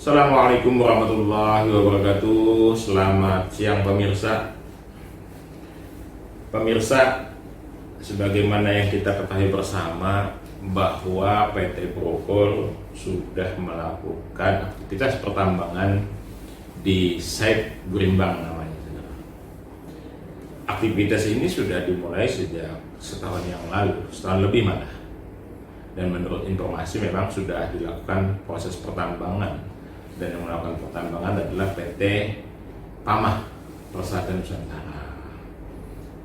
Assalamualaikum warahmatullahi wabarakatuh. Selamat siang pemirsa. Pemirsa, sebagaimana yang kita ketahui bersama bahwa PT Brokol sudah melakukan aktivitas pertambangan di site Gurimbang namanya. Aktivitas ini sudah dimulai sejak setahun yang lalu, setahun lebih malah. Dan menurut informasi memang sudah dilakukan proses pertambangan. Dan yang melakukan pertambangan adalah PT Pamah Persada Nusantara.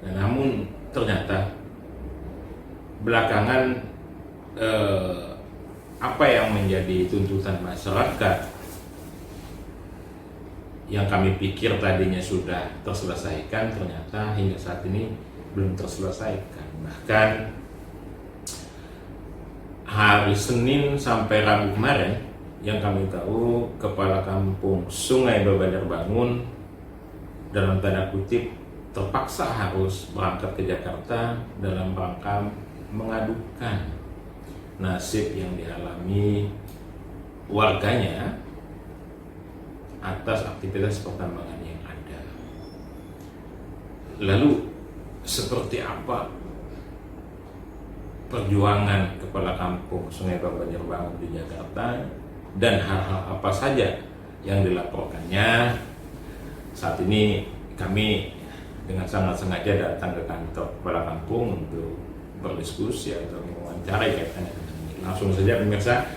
Dan namun ternyata belakangan apa yang menjadi tuntutan masyarakat yang kami pikir tadinya sudah terselesaikan, ternyata hingga saat ini belum terselesaikan. Bahkan hari Senin sampai Rabu kemarin yang kami tahu, Kepala Kampung Sungai Bebanjar Bangun dalam tanda kutip terpaksa harus berangkat ke Jakarta dalam rangka mengadukan nasib yang dialami warganya atas aktivitas pertambangan yang ada. Lalu seperti apa perjuangan Kepala Kampung Sungai Bebanjar Bangun di Jakarta dan hal-hal apa saja yang dilaporkannya? Saat ini kami dengan sangat sengaja datang ke kantor Kepala Kampung untuk berdiskusi atau mewawancarai kaitannya dengan ini. Langsung saja pemirsa,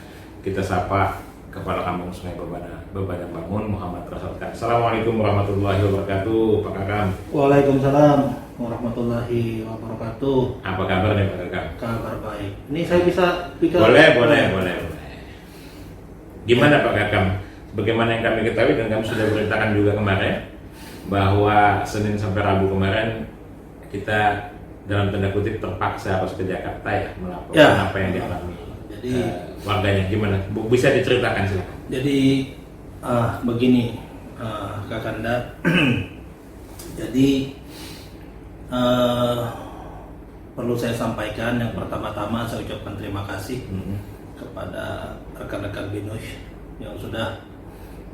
kita sapa Kepala Kampung Sungai Bebanjar Bangun, Muhammad Rasulkan. Assalamualaikum warahmatullahi wabarakatuh, Pak Kakam. Waalaikumsalam warahmatullahi wabarakatuh. Apa kabar nih Pak Kakam? Kabar baik. Ini saya bisa bicara? Boleh. Gimana Pak Kakam? Bagaimana yang kami ketahui dan kami sudah beritakan juga kemarin bahwa Senin sampai Rabu kemarin kita dalam tanda kutip terpaksa harus ke Jakarta ya melaporkan apa yang dialami. Jadi warganya gimana? Bisa diceritakan silakan. Jadi begini Kak Kanda. Jadi perlu saya sampaikan yang pertama-tama saya ucapkan terima kasih kepada rekan-rekan BINUS yang sudah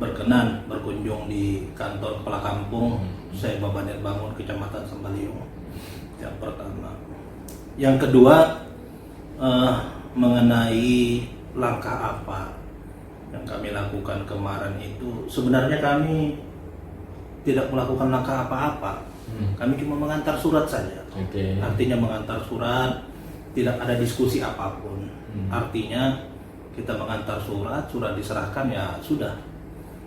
berkenan berkunjung di kantor Kepala Kampung Sungai Bebanjar Bangun, Kecamatan Sembaliung. Yang pertama. Yang kedua, mengenai langkah apa yang kami lakukan kemarin itu, sebenarnya kami tidak melakukan langkah apa-apa. Kami cuma mengantar surat saja. Artinya mengantar surat, tidak ada diskusi apapun. Artinya kita mengantar surat diserahkan ya sudah.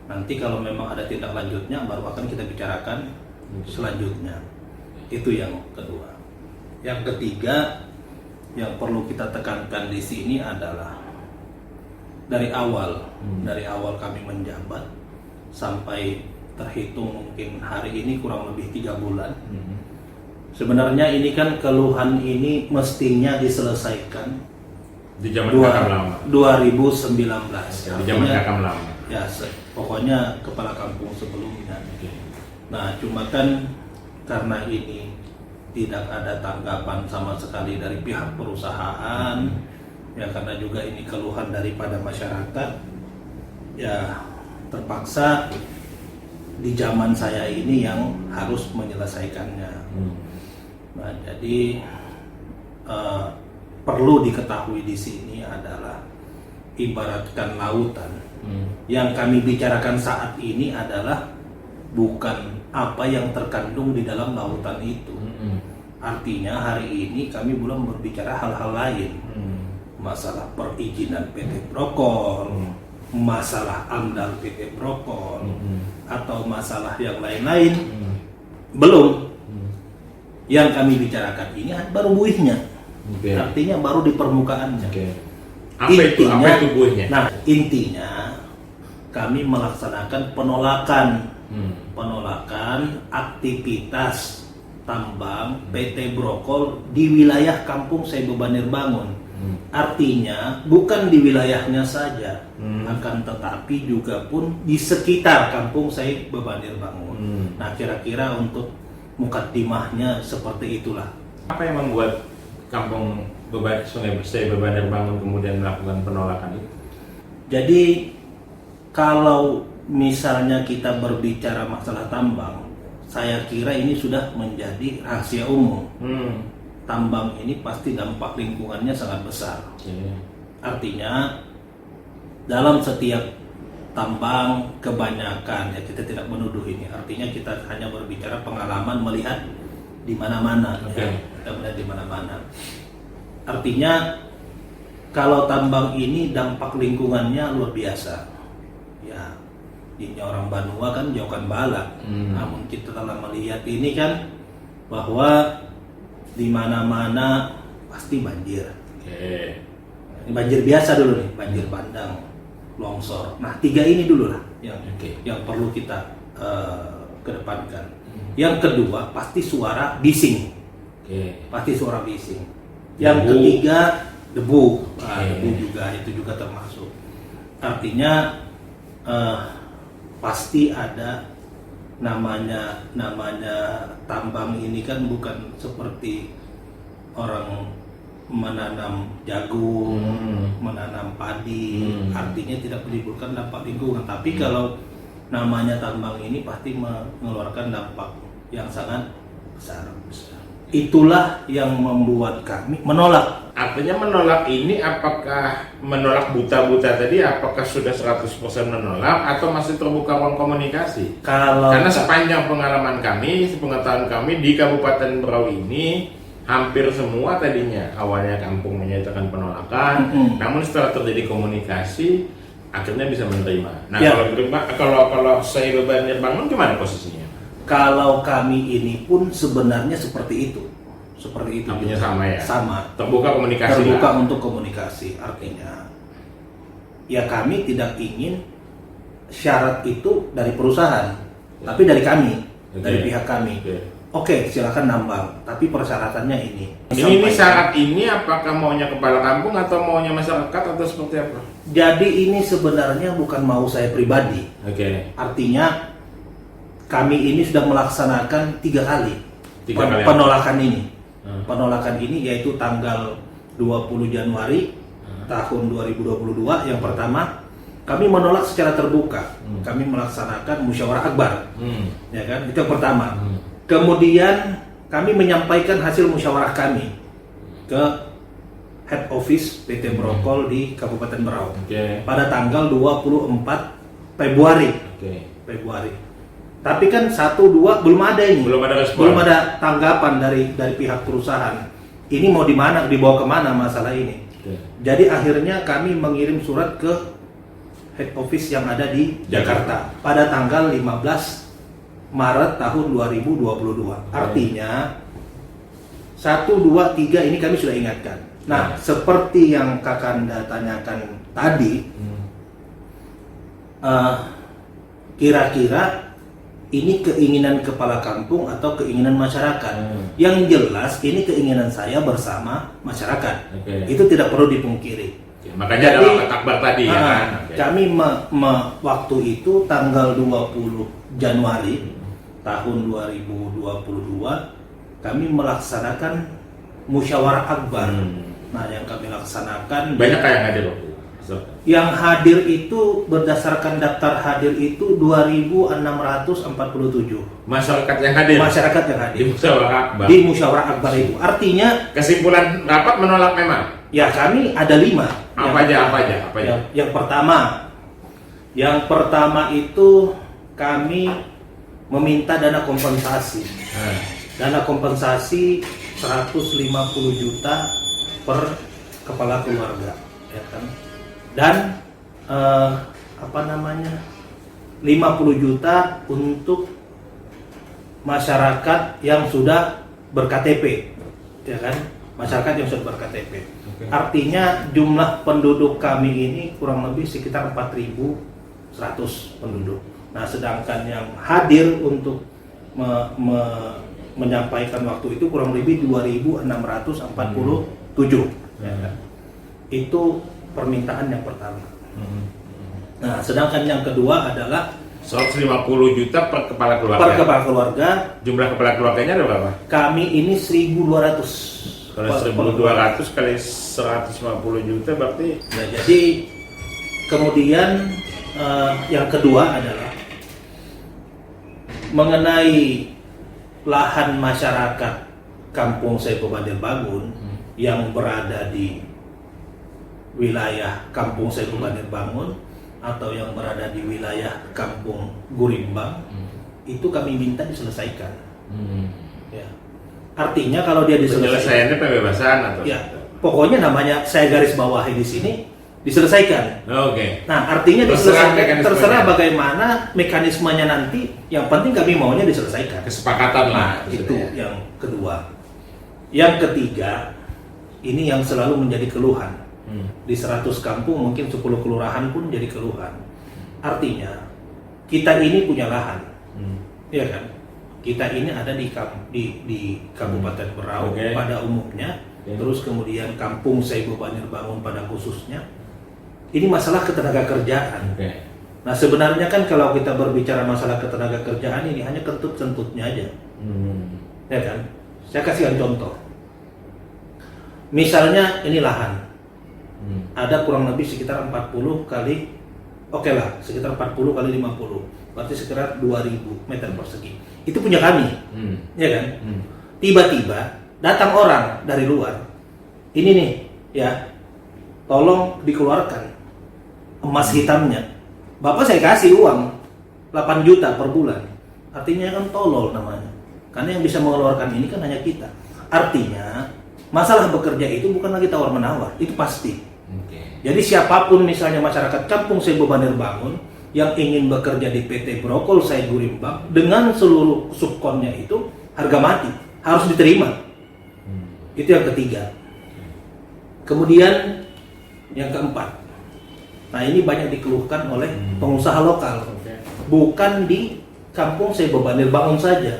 Nanti kalau memang ada tindak lanjutnya baru akan kita bicarakan selanjutnya. Itu yang kedua. Yang ketiga yang perlu kita tekankan di sini adalah dari awal kami menjabat sampai terhitung mungkin hari ini kurang lebih 3 bulan. Sebenarnya ini kan keluhan ini mestinya diselesaikan di zaman Kakam lama. 2019. Di zaman Kakam lama. Ya, pokoknya Kepala Kampung sebelumnya. Nah, cuma kan karena ini tidak ada tanggapan sama sekali dari pihak perusahaan, ya karena juga ini keluhan daripada masyarakat, ya terpaksa di zaman saya ini yang harus menyelesaikannya. Nah, jadi perlu diketahui di sini adalah ibaratkan lautan. Yang kami bicarakan saat ini adalah bukan apa yang terkandung di dalam lautan itu. Artinya hari ini kami belum berbicara hal-hal lain. Masalah perizinan PT Brokol, masalah AMDAL PT Brokol, atau masalah yang lain-lain, belum. Yang kami bicarakan ini baru buihnya. Artinya baru di permukaannya. Apa itu buihnya? Nah, intinya kami melaksanakan penolakan aktivitas tambang PT Brokol di wilayah Kampung Sungai Bebanjar Bangun. Artinya bukan di wilayahnya saja, akan tetapi juga pun di sekitar Kampung Sungai Bebanjar Bangun. Nah, kira-kira untuk mukaddimahnya seperti itulah. Apa yang membuat Kampung Sungai Bebanjar Bangun kemudian melakukan penolakan itu? Jadi Kalau misalnya kita berbicara masalah tambang, saya kira ini sudah menjadi rahasia umum. Tambang ini pasti dampak lingkungannya sangat besar. Artinya dalam setiap tambang kebanyakan, ya kita tidak menuduh ini. Artinya kita hanya berbicara pengalaman melihat di mana-mana. Ya, kita melihat di mana-mana. Artinya kalau tambang ini dampak lingkungannya luar biasa. Ya, ini orang Banua kan jauhkan bala. Namun kita telah melihat ini kan bahwa di mana-mana pasti banjir. Ini banjir biasa dulu nih, banjir bandang, longsor. Nah, 3 ini dulu lah yang perlu kita kedepankan. Yang kedua pasti suara bising. Pasti suara bising. Yang ketiga debu. Debu juga itu juga termasuk. Artinya pasti ada namanya tambang ini kan bukan seperti orang menanam jagung, menanam padi, artinya tidak menimbulkan dampak lingkungan. Tapi kalau namanya tambang ini pasti mengeluarkan dampak yang sangat besar. Itulah yang membuat kami menolak. Artinya menolak ini apakah menolak buta-buta tadi, apakah sudah 100% menolak atau masih terbuka ruang komunikasi? Karena sepanjang pengalaman kami, sepengetahuan kami di Kabupaten Berau ini hampir semua tadinya awalnya kampung menyatakan penolakan, namun setelah terjadi komunikasi akhirnya bisa menerima. Nah, kalau saya beban Nirbangun gimana posisinya? Kalau kami ini pun sebenarnya seperti itu. Artinya sama ya? Sama. Terbuka komunikasi. Terbuka untuk komunikasi. Artinya ya kami tidak ingin syarat itu dari perusahaan, tapi dari kami, dari pihak kami. Oke, silakan nambang, tapi persyaratannya ini. Ini syarat ini apakah maunya kepala kampung atau maunya masyarakat atau seperti apa? Jadi ini sebenarnya bukan mau saya pribadi. Artinya kami ini sudah melaksanakan 3 kali penolakan ini. Penolakan ini yaitu tanggal 20 Januari tahun 2022 yang pertama kami menolak secara terbuka. Kami melaksanakan musyawarah akbar. Ya kan? Itu yang pertama. Kemudian kami menyampaikan hasil musyawarah kami ke head office PT Brokol di Kabupaten Berau pada tanggal 24 Februari. Tapi kan 1-2 belum ada ini. Belum ada respon. Belum ada tanggapan dari pihak perusahaan. Ini mau dibawa kemana masalah ini? Jadi akhirnya kami mengirim surat ke head office yang ada di Jakarta pada tanggal 15 Maret tahun 2022. Artinya 1, 2, 3 ini kami sudah ingatkan. Nah, seperti yang Kakanda tanyakan tadi, kira-kira ini keinginan kepala kampung atau keinginan masyarakat. Yang jelas ini keinginan saya bersama masyarakat. Itu tidak perlu dipungkiri. Makanya ada rapat akbar tadi ya kan. Kami waktu itu tanggal 20 Januari tahun 2022 kami melaksanakan musyawarah akbar. Nah, yang kami laksanakan banyak yang hadir waktu itu. Yang hadir itu berdasarkan daftar hadir itu 2.647. Masyarakat yang hadir. Di musyawarah akbar. Di musyawarah akbar itu. Artinya kesimpulan rapat menolak memang. Ya, kami ada 5. Apa aja? Yang pertama itu kami meminta dana kompensasi. Dana kompensasi 150 juta per kepala keluarga, ya kan? Dan 50 juta untuk masyarakat yang sudah ber-KTP, ya kan? Masyarakat yang sudah ber-KTP. Artinya jumlah penduduk kami ini kurang lebih sekitar 4.100 penduduk. Nah, sedangkan yang hadir untuk menyampaikan waktu itu kurang lebih 2.647. Ya kan? Itu permintaan yang pertama. Nah, sedangkan yang kedua adalah 150 juta per kepala keluarga. Per kepala keluarga. Jumlah kepala keluarganya ada berapa? Kami ini 1.200. Kalau 1.200 kali 150 juta berarti ya, jadi kemudian yang kedua adalah mengenai lahan masyarakat Kampung Saibo Banjarbangun yang berada di wilayah Kampung Saibo Banjarbangun atau yang berada di wilayah Kampung Gurimbang, itu kami minta diselesaikan. Ya. Artinya kalau dia diselesaikan, penyelesaiannya pembebasan atau ya, pokoknya namanya saya garis bawahi di sini diselesaikan. Oke. Nah, artinya diselesaikan, mekanismenya. terserah bagaimana mekanismenya nanti. Yang penting kami maunya diselesaikan. Kesepakatan lah. Nah, itu yang kedua. Yang ketiga, ini yang selalu menjadi keluhan. Di 100 kampung mungkin 10 kelurahan pun jadi keluhan. Artinya kita ini punya lahan, ya kan? Kita ini ada di Kabupaten Berau pada umumnya, terus kemudian Kampung Saibo Banjarbangun pada khususnya. Ini masalah ketenaga kerjaan. Nah, sebenarnya kan kalau kita berbicara masalah ketenaga kerjaan ini hanya kentut-kentutnya aja, ya kan? Saya kasihkan contoh. Misalnya ini lahan. Ada kurang lebih sekitar 40 kali, oke lah, sekitar 40 kali 50, berarti sekitar 2000 meter persegi. Itu punya kami, ya kan? Tiba-tiba datang orang dari luar, ini nih, ya, tolong dikeluarkan emas hitamnya. Bapak saya kasih uang 8 juta per bulan, artinya kan tolol namanya. Karena yang bisa mengeluarkan ini kan hanya kita. Artinya masalah bekerja itu bukan lagi tawar-menawar, itu pasti. Jadi siapapun misalnya masyarakat Kampung Saibo Banjarbangun yang ingin bekerja di PT Brokol Sai Gurimbang dengan seluruh subkonnya itu harga mati, harus diterima. Itu yang ketiga. Kemudian yang keempat, nah ini banyak dikeluhkan oleh pengusaha lokal, bukan di Kampung Saibo Banjarbangun saja,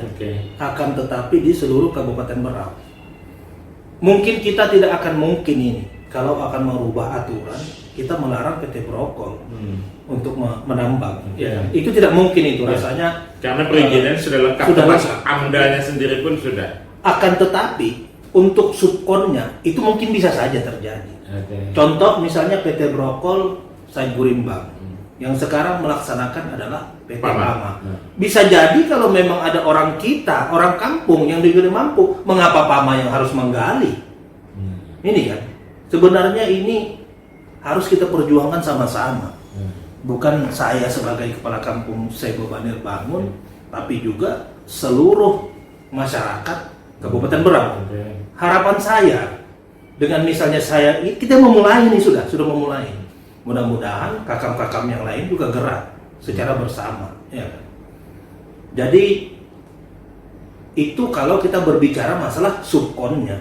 akan tetapi di seluruh Kabupaten Berau. Mungkin kita tidak akan mungkin ini kalau akan merubah aturan, kita melarang PT Brokol untuk menambang. Ya, itu tidak mungkin itu rasanya. Karena perizinan sudah lengkap. Sudah lengkap. AMDA-nya sendiri pun sudah. Akan tetapi untuk subkonnya itu mungkin bisa saja terjadi. Contoh misalnya PT Brokol Sai Gurimbang yang sekarang melaksanakan adalah PT Pama. Bisa jadi kalau memang ada orang kita, orang kampung yang juga mampu, mengapa Pama yang harus menggali? Ini kan. Sebenarnya ini harus kita perjuangkan sama-sama. Bukan saya sebagai kepala Kampung Saibo Banjarbangun, tapi juga seluruh masyarakat Kabupaten Berau. Harapan saya dengan misalnya saya, kita memulai ini sudah memulai. Mudah-mudahan kakam-kakam yang lain juga gerak secara bersama. Ya. Jadi itu kalau kita berbicara masalah subkonnya.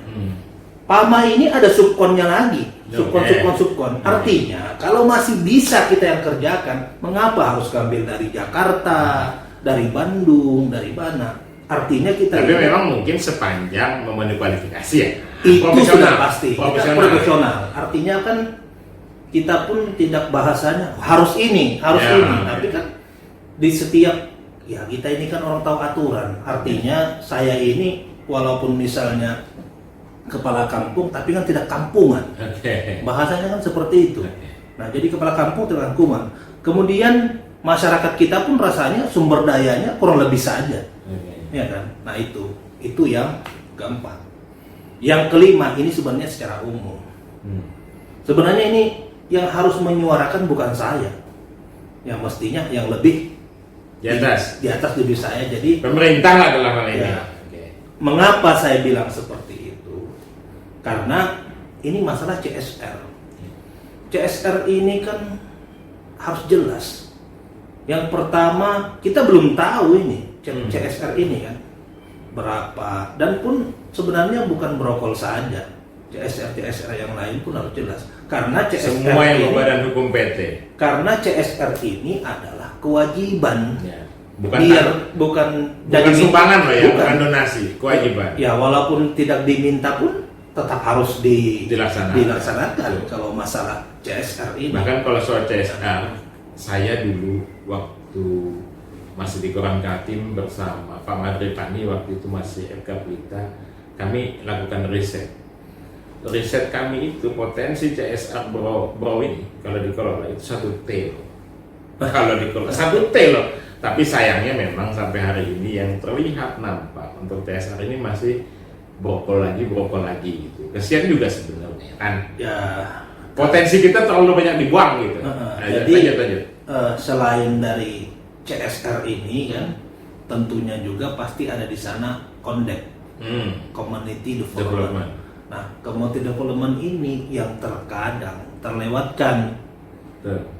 Pama ini ada subkonnya lagi, subkon. Artinya kalau masih bisa kita yang kerjakan, mengapa harus ambil dari Jakarta, dari Bandung, dari mana? Artinya kita. Tapi memang mungkin sepanjang memenuhi kualifikasi ya. Itu sudah pasti. Profesional. Artinya kan kita pun tidak bahasanya harus ini, tapi kan di setiap ya kita ini kan orang tahu aturan. Artinya saya ini walaupun misalnya kepala kampung tapi kan tidak kampungan. Bahasanya kan seperti itu. Nah, jadi kepala kampung tidak kampungan. Kemudian masyarakat kita pun rasanya sumber dayanya kurang lebih saja. Ya kan? Nah, itu yang gampang. Yang kelima ini sebenarnya secara umum. Sebenarnya ini yang harus menyuarakan bukan saya. Yang mestinya yang lebih di atas lebih saya. Jadi pemerintah lah dalam hal ini. Ya, mengapa saya bilang seperti itu? Karena ini masalah CSR. CSR ini kan harus jelas. Yang pertama, kita belum tahu ini CSR ini kan berapa, dan pun sebenarnya bukan Brokol saja. CSR yang lain pun harus jelas. Karena CSR semua yang ini, berbadan hukum PT. Karena CSR ini adalah kewajiban. Ya. Bukan sumbangan loh ya, bukan donasi, kewajiban. Ya, walaupun tidak diminta pun tetap harus dilaksanakan kalau masalah CSR ini. Bahkan kalau soal CSR, saya dulu waktu masih di Koran Kaltim bersama Pak Madri Pani, waktu itu masih FK Pelita, kami lakukan riset. Riset kami itu potensi CSR Brau ini kalau dikelola itu 1 T. Kalau dikurang 1 T loh. Tapi sayangnya memang sampai hari ini yang terlihat nampak untuk TSR ini masih brokol lagi gitu. Kesian juga sebenarnya kan. Ya, potensi kita terlalu banyak dibuang gitu. Jadi lanjut. Selain dari CSR ini kan, tentunya juga pasti ada di sana KONDEP, Community Development. Nah, Community Development ini yang terkadang terlewatkan.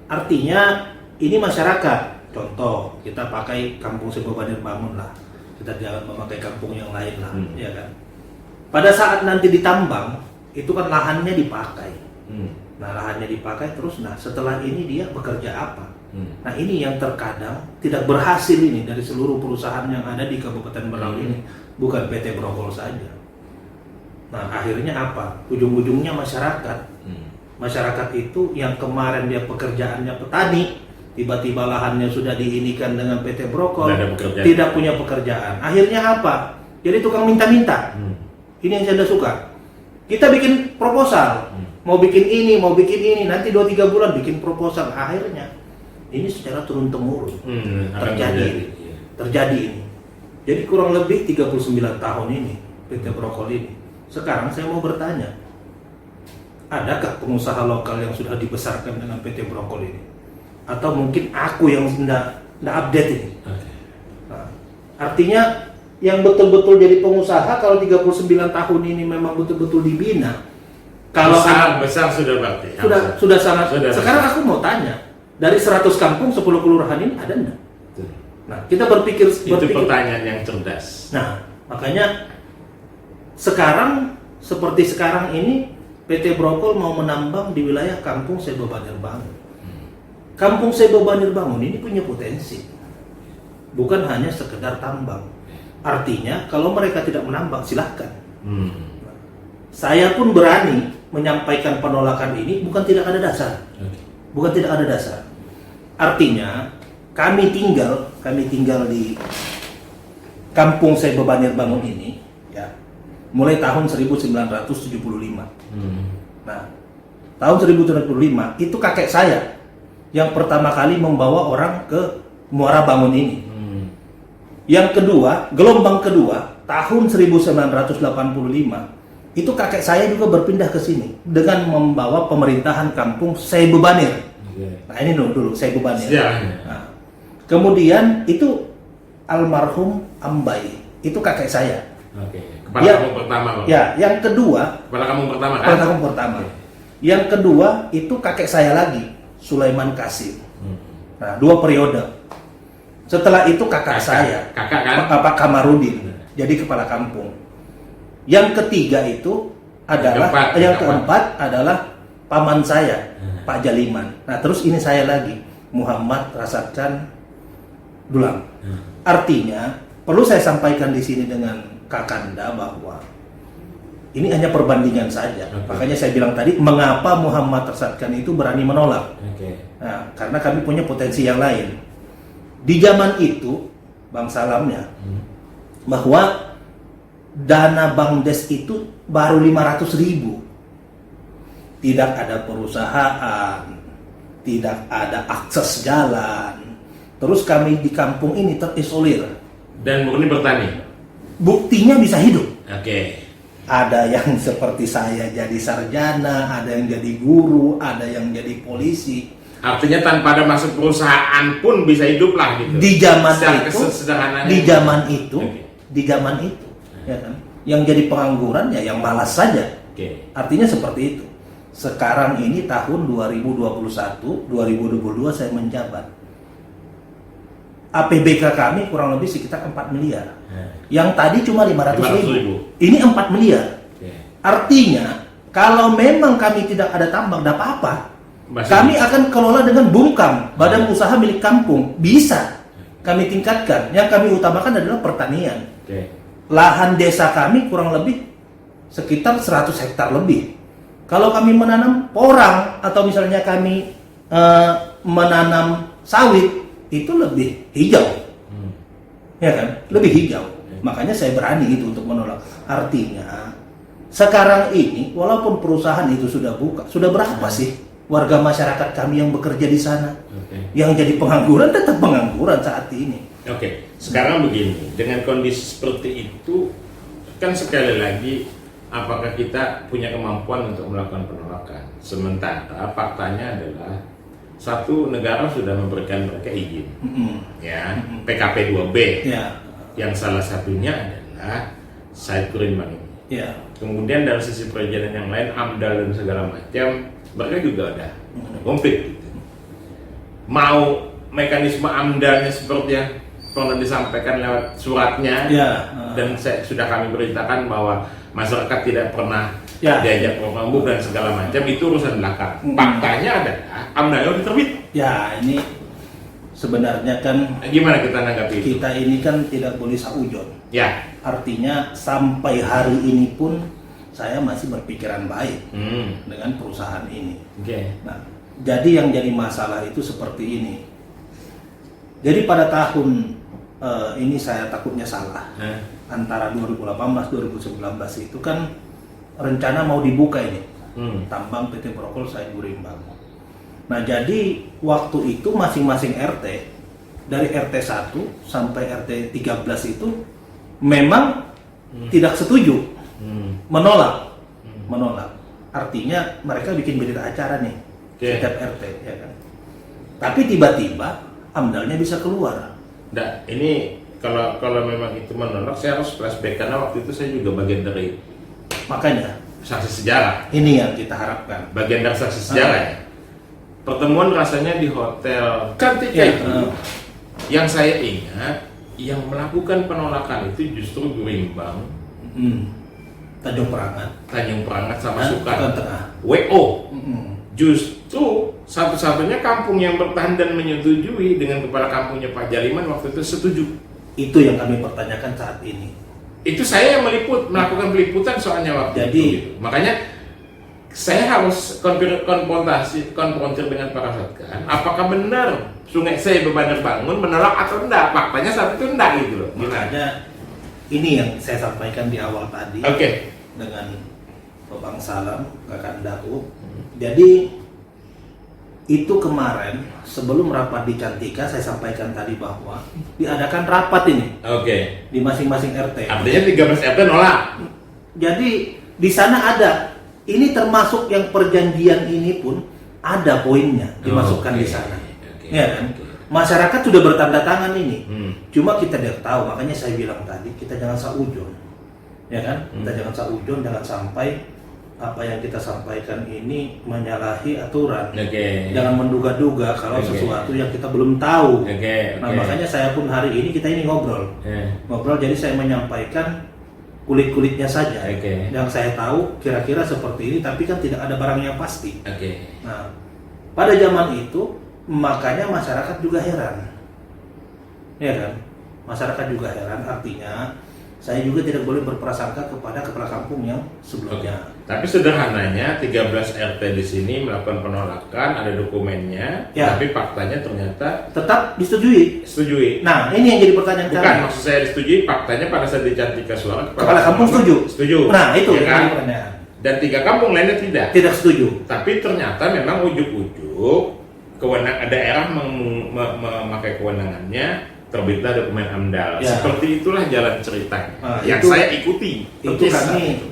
Artinya ini masyarakat. Contoh, kita pakai Kampung Sebo Banir Bangun lah. Kita jangan memakai kampung yang lain lah, ya kan. Pada saat nanti ditambang, itu kan lahannya dipakai. Nah, lahannya dipakai terus. Nah, setelah ini dia bekerja apa? Nah, ini yang terkadang tidak berhasil ini dari seluruh perusahaan yang ada di Kabupaten Berau ini, bukan PT Brokol saja. Nah, akhirnya apa? Ujung-ujungnya masyarakat. Masyarakat itu yang kemarin dia pekerjaannya petani, tiba-tiba lahannya sudah diinikan dengan PT Brokol, tidak punya pekerjaan. Akhirnya apa? Jadi tukang minta-minta. Ini yang saya tidak suka. Kita bikin proposal, mau bikin ini, nanti 2-3 bulan bikin proposal. Akhirnya ini secara turun-temurun terjadi ini. Jadi kurang lebih 39 tahun ini PT Brokol ini. Sekarang saya mau bertanya, adakah pengusaha lokal yang sudah dibesarkan dengan PT Brokol ini? Atau mungkin aku yang tidak update ini? Nah, artinya yang betul-betul jadi pengusaha kalau 39 tahun ini memang betul-betul dibina. Kalau besar sudah berarti. Sudah sangat. Sekarang aku mau tanya, dari 100 kampung 10 kelurahan ini ada enggak? Nah, kita berpikir pertanyaan yang cerdas. Nah, makanya sekarang seperti sekarang ini PT Brokol mau menambang di wilayah Kampung Sebo Banir Bangun. Kampung Sebo Banir Bangun ini punya potensi. Bukan hanya sekedar tambang. Artinya kalau mereka tidak menambang silahkan. Saya pun berani menyampaikan penolakan ini bukan tidak ada dasar. Bukan tidak ada dasar. Artinya kami tinggal di Kampung Sebo Banir Bangun ini ya, mulai tahun 1975. Nah, tahun 1975 itu kakek saya yang pertama kali membawa orang ke Muara Bangun ini. Yang kedua, gelombang kedua tahun 1985 itu kakek saya juga berpindah ke sini dengan membawa pemerintahan Kampung Sebo Banir. Nah, ini dulu Sebo Banir. Nah, kemudian itu almarhum Ambai, itu kakek saya. Kepala kampung pertama. Ya, yang kedua. Kepala kampung pertama kan? Kepala kampung pertama. Yang kedua itu kakek saya lagi, Sulaiman Kasim. Nah, 2 periode. Setelah itu kakak saya, kakak kan? Pak Kamarudin, jadi kepala kampung. Yang ketiga itu adalah, yang keempat adalah paman saya, Pak Jaliman. Nah, terus ini saya lagi, Muhammad Rasadkan Dulang. Artinya perlu saya sampaikan di sini dengan Kakanda bahwa ini hanya perbandingan saja. Makanya saya bilang tadi, mengapa Muhammad Rasadkan itu berani menolak? Nah, karena kami punya potensi yang lain. Di zaman itu, Bang Salamnya, bahwa dana Bangdes itu baru 500.000. Tidak ada perusahaan, tidak ada akses jalan. Terus kami di kampung ini terisolir. Dan murni bertani? Buktinya bisa hidup. Ada yang seperti saya jadi sarjana, ada yang jadi guru, ada yang jadi polisi. Artinya tanpa ada masuk perusahaan pun bisa hidup lah gitu. Di zaman itu, ya kan? Yang jadi pengangguran ya yang malas saja. Artinya seperti itu. Sekarang ini tahun 2021, 2022 saya menjabat. APBK kami kurang lebih sekitar 4 miliar. Yang tadi cuma 500.000. Ini 4 miliar. Artinya kalau memang kami tidak ada tambang, tidak apa-apa. Kami akan kelola dengan Bumkam, Badan Usaha Milik Kampung. Bisa kami tingkatkan. Yang kami utamakan adalah pertanian. Lahan desa kami kurang lebih sekitar 100 hektar lebih. Kalau kami menanam porang atau misalnya kami menanam sawit, itu lebih hijau. Ya kan? Lebih hijau. Makanya saya berani itu untuk menolak. Artinya sekarang ini walaupun perusahaan itu sudah buka, sudah berapa sih warga masyarakat kami yang bekerja di sana. Yang jadi pengangguran tetap pengangguran saat ini. Oke, sekarang begini, dengan kondisi seperti itu, kan sekali lagi, apakah kita punya kemampuan untuk melakukan penolakan? Sementara faktanya adalah satu negara sudah memberikan mereka izin, ya, PKP 2B, yang salah satunya adalah Said Kurimbang ini. Kemudian dari sisi perizinan yang lain, AMDAL dan segala macam, mereka juga ada komplit. Gitu. Mau mekanisme AMDALnya seperti yang pernah disampaikan lewat suratnya, dan sudah kami beritakan bahwa masyarakat tidak pernah diajak ngomong dan segala macam, itu urusan belakang. Faktanya adalah AMDAL diterbit. Ya, ini sebenarnya kan gimana kita menanggapi itu? Kita ini kan tidak boleh saujon. Ya. Artinya sampai hari ini pun saya masih berpikiran baik dengan perusahaan ini. Nah, jadi yang jadi masalah itu seperti ini. Jadi pada tahun ini saya takutnya salah. Antara 2018-2019 itu kan rencana mau dibuka ini tambang PT Brokol Said Kurimbang. Nah, jadi waktu itu masing-masing RT dari RT 1 sampai RT 13 itu memang tidak setuju, menolak. Artinya mereka bikin berita acara nih setiap RT, ya kan. Tapi tiba-tiba AMDALnya bisa keluar. Nah, ini kalau memang itu menolak, saya harus flashback karena waktu itu saya juga bagian dari saksi sejarah. Ini yang kita harapkan. Bagian dari saksi sejarah ya. Pertemuan rasanya di hotel ketika itu. Yang saya ingat, yang melakukan penolakan itu justru Kurimbang, Tanjung Perangat sama Sukan, WO. Justru satu-satunya kampung yang bertahan dan menyetujui dengan kepala kampungnya Pak Jaliman waktu itu setuju. Itu yang kami pertanyakan saat ini. Itu saya yang melakukan peliputan soalnya waktu itu. Gitu. Makanya saya harus konfrontir dengan para satgas. Apakah benar Sungai Sei Bebandan Bangun menolak atau enggak? Faktanya saat itu enggak gitu loh. Makanya ini yang saya sampaikan di awal tadi dengan Bapak Salam, Kakandaku. Jadi itu kemarin sebelum rapat di Cantika saya sampaikan tadi bahwa diadakan rapat ini di masing-masing RT. Artinya 13 RT nolak. Jadi di sana ada, ini termasuk yang perjanjian ini pun ada poinnya dimasukkan di sana. Ya kan? Masyarakat sudah bertanda tangan ini. Cuma kita tidak tahu, makanya saya bilang tadi kita jangan saujon. Ya kan? Kita jangan saujon, jangan sampai apa yang kita sampaikan ini menyalahi aturan. Jangan menduga-duga kalau sesuatu yang kita belum tahu. Nah, makanya saya pun hari ini kita ini ngobrol. Jadi saya menyampaikan kulit-kulitnya saja. Yang saya tahu kira-kira seperti ini, tapi kan tidak ada barang yang pasti. Nah, pada zaman itu makanya masyarakat juga heran. Ya kan? Masyarakat juga heran, artinya saya juga tidak boleh berprasangka kepada kepala kampung yang sebelumnya. Tapi sederhananya 13 RT di sini melakukan penolakan, ada dokumennya, tapi faktanya ternyata tetap disetujui. Nah, ini yang jadi pertanyaan kami. Bukan, maksud saya disetujui, faktanya pada saat di Cantika Suara kepala kampung setuju. Nah, itu ya kan? Pertanyaan. Dan 3 kampung lainnya tidak setuju. Tapi ternyata memang ujuk-ujuk daerah memakai kewenangannya, terbitlah dokumen AMDAL. Seperti itulah jalan ceritanya yang saya ikuti. Itu kami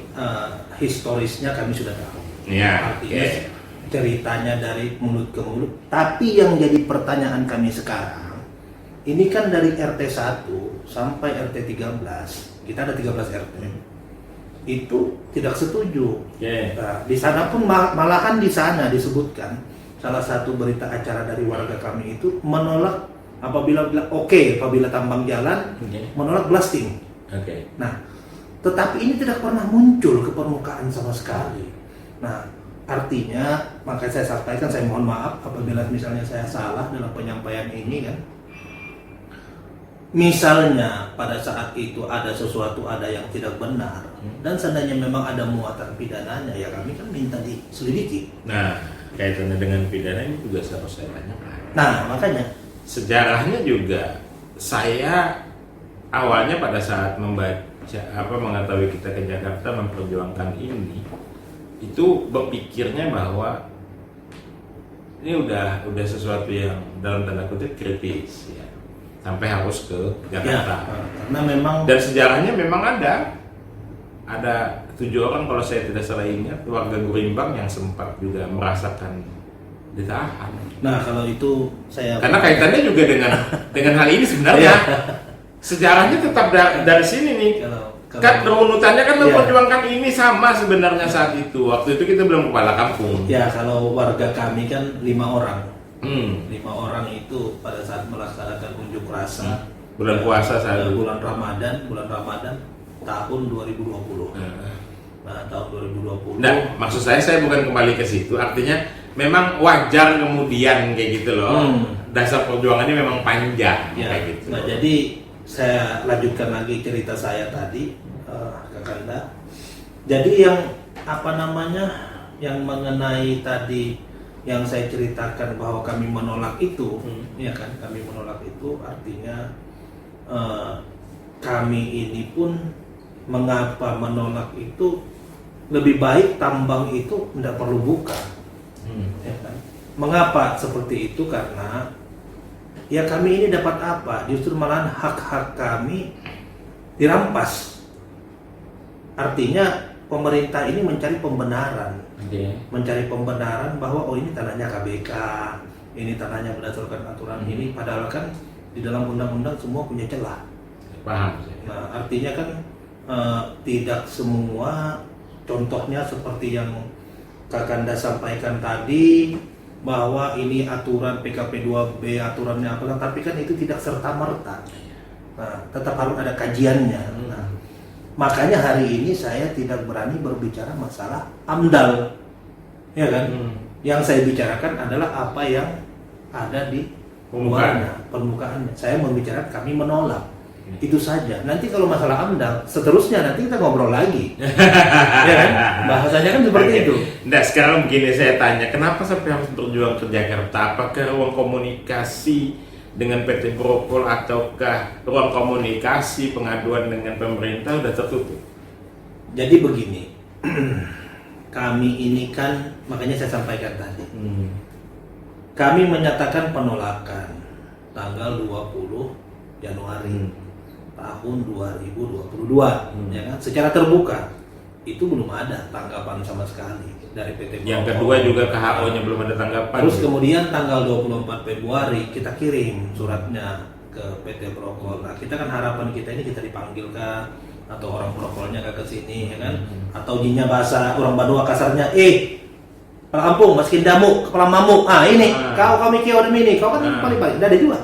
historisnya kami sudah tahu. Artinya ceritanya dari mulut ke mulut. Tapi yang jadi pertanyaan kami sekarang, ini kan dari RT 1 sampai RT 13, kita ada 13 RT. Itu tidak setuju. Nah, di sana pun malahan di sana disebutkan salah satu berita acara dari warga kami itu menolak apabila tambang jalan, menolak blasting. Nah, tetapi ini tidak pernah muncul ke permukaan sama sekali. Nah, artinya makanya saya sampaikan, saya mohon maaf apabila misalnya saya salah dalam penyampaian ini kan. Misalnya pada saat itu ada sesuatu yang tidak benar dan seandainya memang ada muatan pidananya, ya kami kan minta diselidiki. Nah, kaitannya dengan pidana ini juga harus saya tanyakan. Nah, makanya sejarahnya juga saya awalnya pada saat mengetahui kita ke Jakarta memperjuangkan ini, itu berpikirnya bahwa ini udah sesuatu yang dalam tanda kutip kritis ya, sampai harus ke Jakarta. Ya, karena memang dan sejarahnya memang ada 7 orang kalau saya tidak salah ingat, warga Gurimbang yang sempat juga merasakan ditahan. Nah kalau itu saya karena kaitannya juga dengan hal ini sebenarnya. Sejarahnya tetap dari sini nih. Kan runutannya kan memperjuangkan ini sama sebenarnya saat itu. Waktu itu kita belum kepala kampung. Ya kalau warga kami kan 5 orang. 5 orang itu pada saat melaksanakan unjuk rasa bulan puasa saat bulan Ramadan tahun 2020. Nah tahun 2020. Nah maksud saya bukan kembali ke situ. Artinya memang wajar kemudian kayak gitu loh. Dasar perjuangannya memang panjang kayak gitu. Nah jadi saya lanjutkan lagi cerita saya tadi. Kakanda. Jadi yang yang mengenai tadi yang saya ceritakan bahwa kami menolak itu, ya kan, kami menolak itu artinya kami ini pun mengapa menolak itu, lebih baik tambang itu tidak perlu buka, ya kan? Mengapa seperti itu? Karena ya kami ini dapat apa? Justru malahan hak-hak kami dirampas. Artinya pemerintah ini mencari pembenaran, mencari pembenaran bahwa oh ini tanahnya KBK, ini tanahnya berdasarkan aturan ini, padahal kan di dalam undang-undang semua punya celah. Paham. Nah artinya kan tidak semua, contohnya seperti yang Kakanda sampaikan tadi bahwa ini aturan PKP 2B aturannya apa, tapi kan itu tidak serta-merta. Nah tetap harus ada kajiannya. Nah, makanya hari ini saya tidak berani berbicara masalah AMDAL, ya kan? Yang saya bicarakan adalah apa yang ada di permukaannya. Saya membicarakan kami menolak, itu saja. Nanti kalau masalah AMDAL, seterusnya nanti kita ngobrol lagi, ya kan? Bahasanya kan seperti itu. Nah sekarang begini saya tanya, kenapa sampai harus berjuang ke Jakarta? Apakah ruang komunikasi dengan PT Brokol ataukah ruang komunikasi pengaduan dengan pemerintah udah tertutup? Jadi begini, kami ini kan, makanya saya sampaikan tadi, kami menyatakan penolakan tanggal 20 Januari tahun 2022, ya kan? Secara terbuka, itu belum ada tanggapan sama sekali dari PT Brokol. Yang kedua juga KHO-nya belum ada tanggapan. Terus kemudian tanggal 24 Februari kita kirim suratnya ke PT Brokol. Nah, kita kan harapan kita ini kita dipanggil kah, atau orang Brokolnya ke sini, ya kan? Atau jinya bahasa orang Bandung kasarnya, kepala kampung, maskin damu, kepala mamuk. Ini kami kio demi ini, kau kan paling-paling enggak ada juga.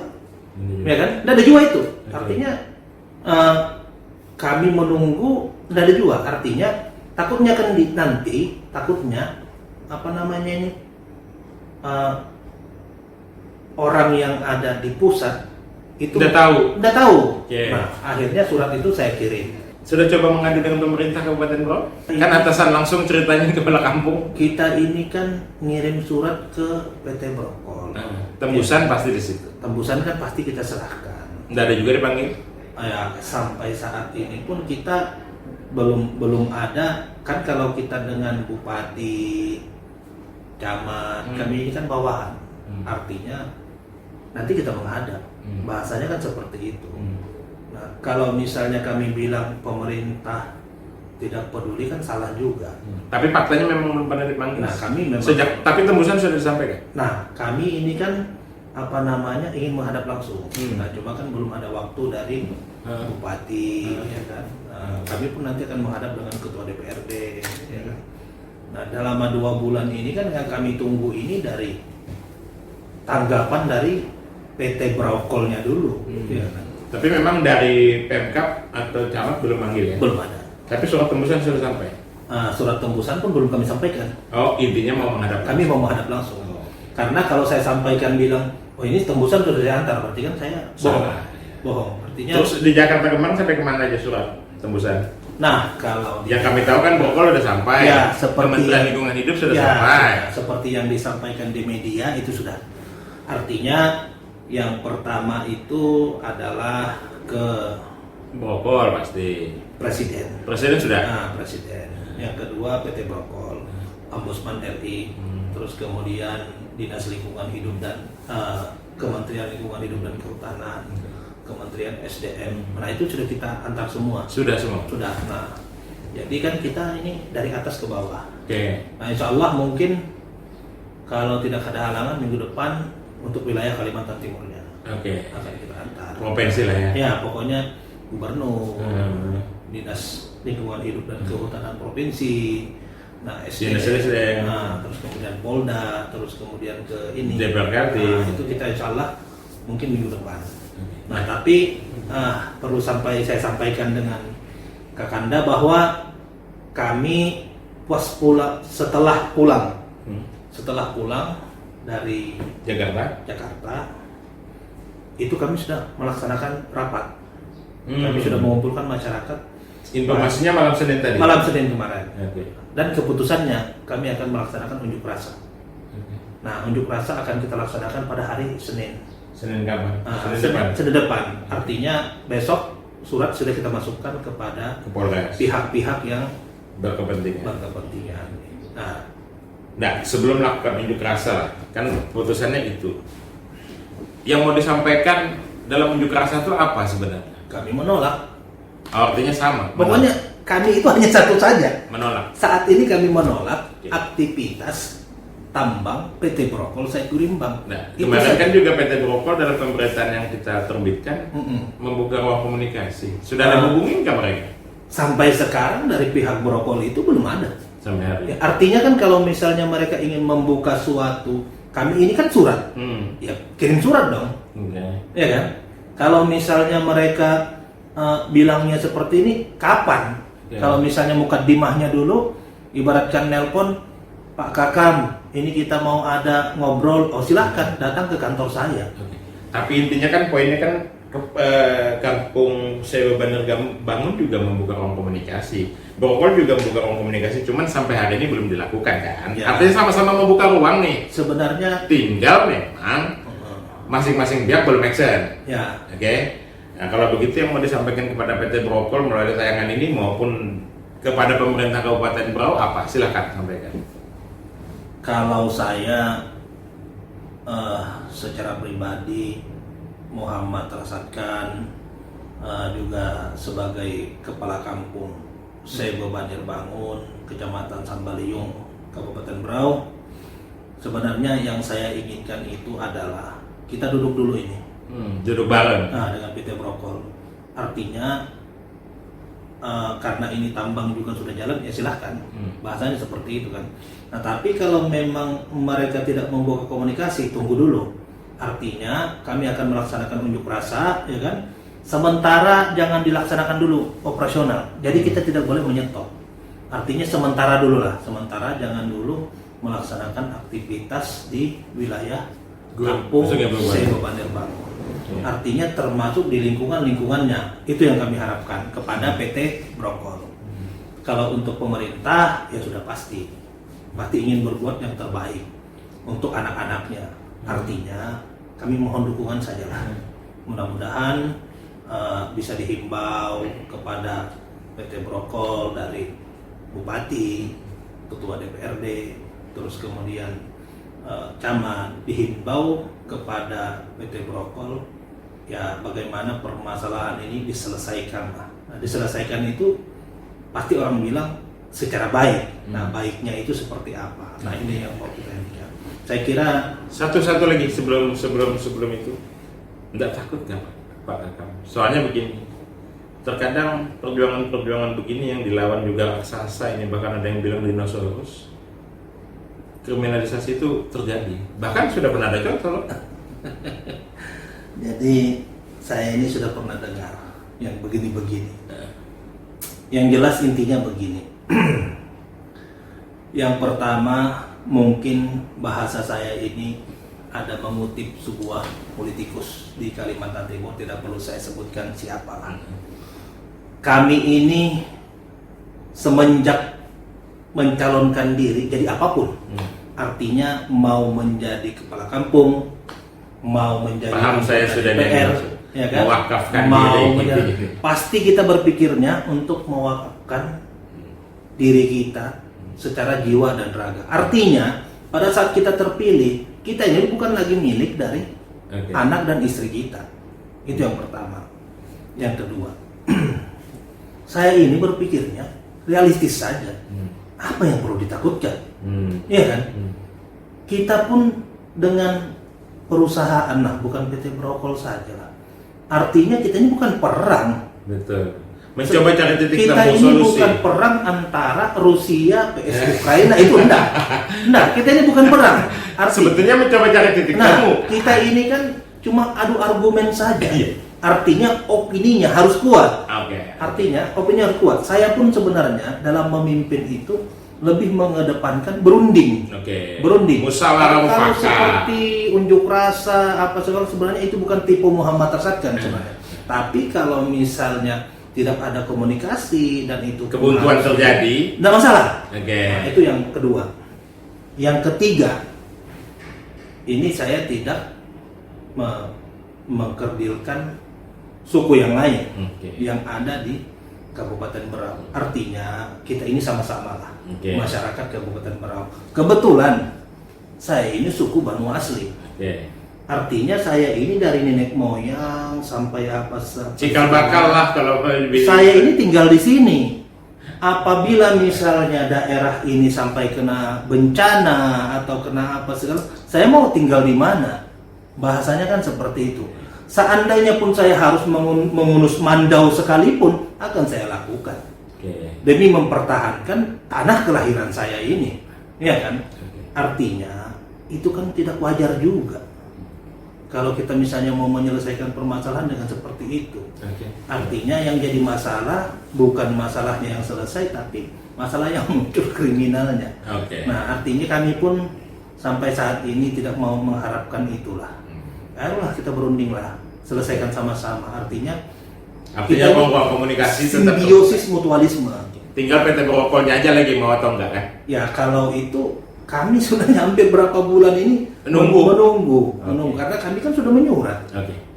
Ya kan? Enggak ada juga itu. Artinya kami menunggu enggak ada juga. Artinya takutnya kan nanti orang yang ada di pusat itu udah tahu. Okay. Nah, akhirnya surat itu saya kirim. Sudah coba mengadu dengan pemerintah Kabupaten Brokol? Kan atasan langsung ceritanya ke kepala kampung. Kita ini kan ngirim surat ke PT Brokol. Tembusan pasti di situ. Tembusan kan pasti kita serahkan. Nggak ada juga dipanggil? Ya, sampai saat ini pun kita belum ada. Kan kalau kita dengan bupati, camat, kami ini kan bawahan. Artinya nanti kita menghadap. Bahasanya kan seperti itu. Nah, kalau misalnya kami bilang pemerintah tidak peduli kan salah juga. Tapi faktanya memang belum pernah dipanggil. Nah, kami memang tapi tembusan sudah disampaikan. Nah, kami ini kan ingin menghadap langsung. Nah, cuma kan belum ada waktu dari bupati, ya kan. Kami pun nanti akan menghadap dengan ketua DPRD, ya kan. Nah, dalam 2 bulan ini kan yang kami tunggu ini dari tanggapan dari PT Brokolnya dulu, ya kan. Tapi memang dari Pemkab atau camat belum manggil ya? Belum ada. Tapi surat tembusan sudah sampai? Surat tembusan pun belum kami sampaikan. Oh, intinya mau menghadap? Kami mau menghadap langsung. Karena kalau saya sampaikan bilang, oh ini tembusan sudah diantar, berarti kan saya bohong. Artinya. Terus di Jakarta kemarin sampai kemana aja surat tembusan? Nah, kalau yang kami tahu kan Brokol sudah sampai. Ya, seperti Kementerian Lingkungan Hidup sudah sampai. Seperti yang disampaikan di media itu sudah. Artinya yang pertama itu adalah ke Brokol pasti. Presiden. Presiden sudah. Nah, Presiden. Yang kedua PT Brokol, Ombudsman RI. Terus kemudian Dinas Lingkungan Hidup dan Kementerian Lingkungan Hidup dan Kehutanan, Kementerian SDM. Nah itu sudah kita antar semua. Sudah semua. Sudah. Nah, jadi kan kita ini dari atas ke bawah. Oke. Nah insya Allah mungkin kalau tidak ada halangan minggu depan untuk wilayah Kalimantan Timurnya akan kita antar. Provinsi lah ya. Ya pokoknya gubernur, dinas lingkungan hidup dan kehutanan provinsi, nah SDM, nah, terus kemudian Polda, terus kemudian ke ini. Nah, itu kita insya Allah mungkin minggu depan. Nah tapi perlu saya sampaikan dengan Kakanda bahwa kami setelah pulang dari Jakarta itu kami sudah melaksanakan rapat. Kami sudah mengumpulkan masyarakat. Informasinya malam Senin tadi. Malam Senin kemarin. Dan keputusannya kami akan melaksanakan unjuk rasa. Nah, unjuk rasa akan kita laksanakan pada hari Senin. Senin kapan? Senin depan. Artinya besok surat sudah kita masukkan kepada pihak-pihak yang berkepentingan. Nah, sebelum melakukan unjuk rasa, kan putusannya itu. Yang mau disampaikan dalam unjuk rasa itu apa sebenarnya? Kami menolak. Artinya sama. Pokoknya kami itu hanya satu saja. Menolak. Saat ini kami menolak aktivitas tambang PT Brokol Saykurimbang. Nah, kemarin kan juga PT Brokol dalam pemberitaan yang kita terbitkan membuka ruang komunikasi. Sudah ada hubungin nggak mereka? Sampai sekarang dari pihak Brokol itu belum ada. Sampai hari. Ya, artinya kan kalau misalnya mereka ingin membuka suatu, kami ini kan surat, ya kirim surat dong, ya kan? Kalau misalnya mereka bilangnya seperti ini, kapan? Kalau misalnya mukaddimahnya dulu, ibaratkan nelpon, Pak Kakam, ini kita mau ada ngobrol, oh silahkan datang ke kantor saya. Tapi intinya kan poinnya kan Kampung Sewa Banjar Bangun juga membuka ruang komunikasi. Brokol juga membuka ruang komunikasi, cuman sampai hari ini belum dilakukan kan? Ya. Artinya sama-sama membuka ruang nih. Sebenarnya tinggal memang masing-masing pihak belum action. Ya. Oke. Nah kalau begitu yang mau disampaikan kepada PT Brokol melalui tayangan ini maupun kepada pemerintah Kabupaten Berau apa? Silahkan sampaikan. Kalau saya secara pribadi Muhammad Rasadkan juga sebagai Kepala Kampung Sebo Banjar Bangun, Kecamatan Sambaliung, Kabupaten Berau, sebenarnya yang saya inginkan itu adalah kita duduk dulu ini. Duduk bareng. Nah, dengan PT Brokol. Artinya karena ini tambang juga sudah jalan, ya silahkan. Bahasanya seperti itu kan. Nah, tapi kalau memang mereka tidak membuka komunikasi, tunggu dulu. Artinya kami akan melaksanakan unjuk rasa, ya kan? Sementara jangan dilaksanakan dulu operasional. Jadi kita tidak boleh menyetop. Artinya sementara dulu lah. Sementara jangan dulu melaksanakan aktivitas di wilayah Kampung Sebo Banjar Bangun. Artinya termasuk di lingkungannya. Itu yang kami harapkan kepada PT Brokol. Kalau untuk pemerintah ya sudah pasti ingin berbuat yang terbaik untuk anak-anaknya. Artinya kami mohon dukungan sajalah. Mudah-mudahan bisa dihimbau kepada PT Brokol dari Bupati, Ketua DPRD, terus kemudian camat, dihimbau kepada PT Brokol ya bagaimana permasalahan ini diselesaikan. Nah, diselesaikan itu pasti orang bilang secara baik. Nah, baiknya itu seperti apa? Nah, ini yang mau kita lihat. Saya kira satu lagi sebelum itu, enggak takut nggak Pak Kakam? Soalnya begini, terkadang perjuangan begini yang dilawan juga raksasa ini, bahkan ada yang bilang dinosaurus. Kriminalisasi itu terjadi, bahkan sudah pernah ada contoh loh. Jadi saya ini sudah pernah dengar yang begini-begini. Yang jelas intinya begini. Yang pertama, mungkin bahasa saya ini ada mengutip sebuah politikus di Kalimantan Timur, tidak perlu saya sebutkan siapa. Kami ini semenjak mencalonkan diri jadi apapun, artinya mau menjadi kepala kampung, mau menjadi DPR, ya kan? Mewakafkan diri. Pasti kita berpikirnya untuk mewakafkan diri kita secara jiwa dan raga. Artinya pada saat kita terpilih, kita ini bukan lagi milik dari anak dan istri kita. Itu yang pertama. Yang kedua, saya ini berpikirnya realistis saja. Apa yang perlu ditakutkan? Iya kan? Kita pun dengan perusahaan, bukan PT Brokol saja lah. Artinya kita ini bukan perang. Betul. Mencoba cari titik kita temu ini solusi. Bukan perang antara Rusia, PS Ukraina itu enggak. Kita ini bukan perang. Sebetulnya mencoba cari titik temu. Kita ini kan cuma adu argumen saja. Artinya opininya harus kuat. Artinya opininya harus kuat. Saya pun sebenarnya dalam memimpin itu lebih mengedepankan berunding. Berunding. Musyawarah mufakat. Seperti unjuk rasa apa segala sebenarnya itu bukan tipe Muhammad Arsyad sebenarnya. Tapi kalau misalnya tidak ada komunikasi dan itu kebuntuan terjadi, tidak masalah. Nah, itu yang kedua. Yang ketiga, ini saya tidak mengkerdilkan suku yang lain yang ada di Kabupaten Berau. Artinya kita ini sama-sama lah masyarakat Kabupaten Berau. Kebetulan saya ini suku Banu Asli. Artinya saya ini dari nenek moyang sampai cikal bakal lah kalau saya ini tinggal di sini. Apabila misalnya daerah ini sampai kena bencana atau kena apa segala, saya mau tinggal di mana? Bahasanya kan seperti itu. Seandainya pun saya harus mengurus Mandau sekalipun, akan saya lakukan. Demi mempertahankan tanah kelahiran saya ini. Ya kan? Artinya itu kan tidak wajar juga. Kalau kita misalnya mau menyelesaikan permasalahan dengan seperti itu. Artinya yang jadi masalah bukan masalahnya yang selesai, tapi masalah yang muncul kriminalnya. Nah, artinya kami pun sampai saat ini tidak mau mengharapkan itulah. Ayolah kita berunding lah, selesaikan sama-sama. Artinya kita mau komunikasi tetap simbiosis mutualisme. Tinggal PT Brokolnya aja lagi mau atau enggak kan? Ya kalau itu kami sudah hampir berapa bulan ini menunggu karena kami kan sudah menyurat.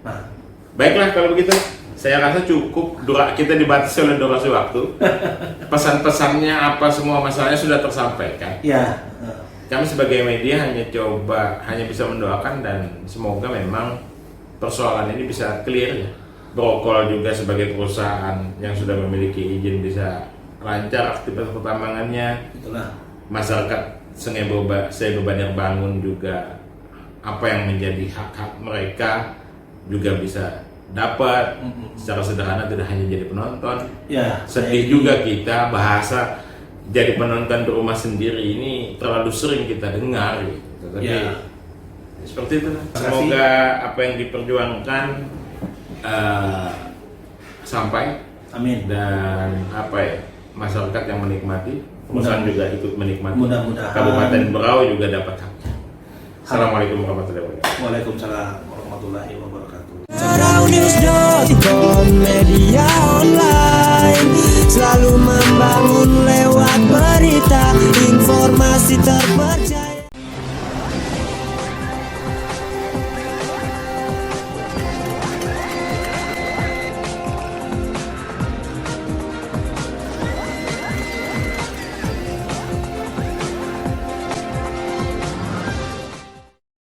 Nah, baiklah kalau begitu. Saya rasa cukup kita dibatasi oleh durasi waktu. Pesan-pesannya apa semua masalahnya sudah tersampaikan. Ya. Kami sebagai media hanya bisa mendoakan dan semoga memang persoalan ini bisa clear ya. Brokol juga sebagai perusahaan yang sudah memiliki izin bisa lancar aktivitas pertambangannya. Itulah. Masyarakat Sungai Banjar Bangun juga apa yang menjadi hak-hak mereka juga bisa dapat secara sederhana, tidak hanya jadi penonton. Sedih juga kita bahasa jadi penonton di rumah sendiri ini terlalu sering kita dengar gitu. Tapi seperti itu. Semoga apa yang diperjuangkan sampai. Amin. Dan masyarakat yang menikmati, perusahaan juga ikut menikmati. Mudah-mudahan Kabupaten Berau juga dapat haknya. Assalamualaikum warahmatullahi wabarakatuh. Waalaikumsalam warahmatullahi wabarakatuh. Braunews.com, media online selalu membangun lewat berita, informasi terpercaya.